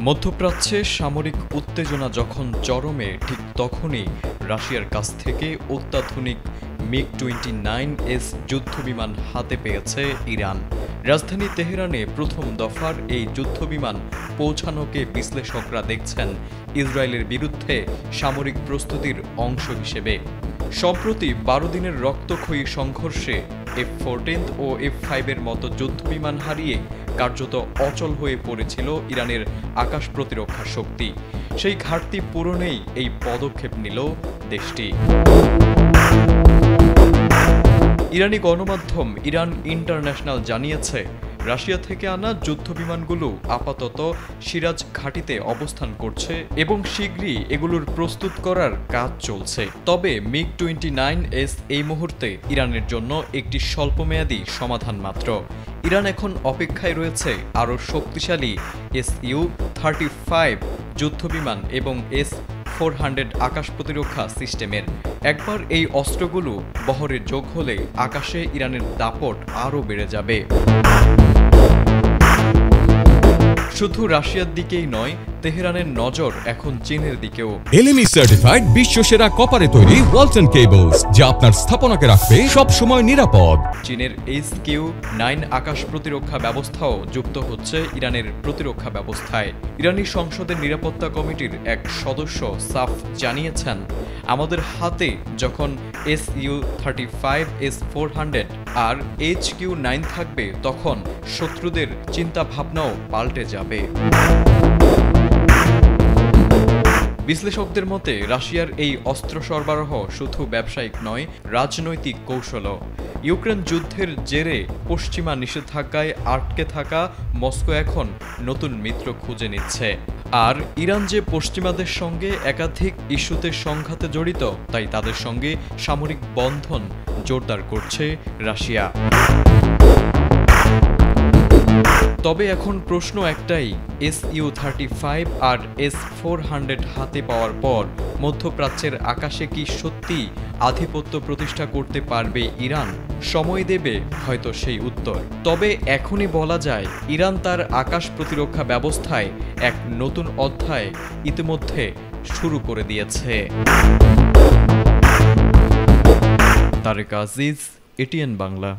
মধ্যপ্রাচ্যে সামরিক উত্তেজনা যখন চরমে, ঠিক তখনই রাশিয়ার কাছ থেকে অত্যাধুনিক MiG-29S যুদ্ধবিমান হাতে পেয়েছে ইরান। রাজধানী তেহরানে প্রথম দফার এই যুদ্ধবিমান পৌঁছানোকে বিশ্লেষকরা দেখছেন ইসরায়েলের বিরুদ্ধে সামরিক প্রস্তুতির অংশ হিসেবে। সম্প্রতি 12 দিনের রক্তক্ষয়ী সংঘর্ষে F-14 ও F-5 মতো যুদ্ধবিমান হারিয়ে কার্যত অচল হয়ে পড়েছিল ইরানের আকাশ প্রতিরক্ষা শক্তি। সেই ঘাটতি পূরণেই এই পদক্ষেপ নিল দেশটি। ইরানি গণমাধ্যম ইরান ইন্টারন্যাশনাল জানিয়েছে, রাশিয়া থেকে আনা যুদ্ধবিমানগুলো আপাতত সিরাজ ঘাঁটিতে অবস্থান করছে এবং শীঘ্রই এগুলোর প্রস্তুত করার কাজ চলছে। তবে MiG-29S এই মুহূর্তে ইরানের জন্য একটি স্বল্পমেয়াদী সমাধান মাত্র। ইরান এখন অপেক্ষায় রয়েছে আরও শক্তিশালী Su-35 যুদ্ধবিমান এবং S-400 আকাশ প্রতিরক্ষা সিস্টেমের। একবার এই অস্ত্রগুলো বহরে যোগ হলে আকাশে ইরানের দাপট আরও বেড়ে যাবে। শুধু রাশিয়ার দিকেই নয়, তেহরানের নজর এখন চীনের দিকেও। LME সার্টিফাইড বিশ্বসেরা কপারে তৈরি ওয়ালটন কেবলস, যা আপনার স্থাপনাকে রাখবে সব সময় নিরাপদ। চীনের HQ-9 আকাশ প্রতিরক্ষা ব্যবস্থাও যুক্ত হচ্ছে ইরানের প্রতিরক্ষা ব্যবস্থায়। ইরানি সংসদের নিরাপত্তা কমিটির এক সদস্য সাফ জানিয়েছেন, আমাদের হাতে যখন Su-35, S-400 আর HQ-9 থাকবে, তখন শত্রুদের চিন্তা ভাবনাও পাল্টে যাবে। বিশ্লেষকদের মতে রাশিয়ার এই অস্ত্র সরবরাহ শুধু ব্যবসায়িক নয়, রাজনৈতিক কৌশলও। ইউক্রেন যুদ্ধের জেরে পশ্চিমা নিষেধাজ্ঞায় আটকে থাকা মস্কো এখন নতুন মিত্র খুঁজে নিচ্ছে। আর ইরান যে পশ্চিমাদের সঙ্গে একাধিক ইস্যুতে সংঘাতে জড়িত, তাই তাদের সঙ্গে সামরিক বন্ধন জোরদার করছে রাশিয়া। তবে এখন প্রশ্ন একটাই, Su-35 আর S-400 হাতে পাওয়ার পর মধ্যপ্রাচ্যের আকাশে কি সত্যি আধিপত্য প্রতিষ্ঠা করতে পারবে ইরান? সময় দেবে হয়তো সেই উত্তর। তবে এখনই বলা যায়, ইরান তার আকাশ প্রতিরক্ষা ব্যবস্থায় এক নতুন অধ্যায় ইতিমধ্যে শুরু করে দিয়েছে। তারেক আজিজ, ATN বাংলা।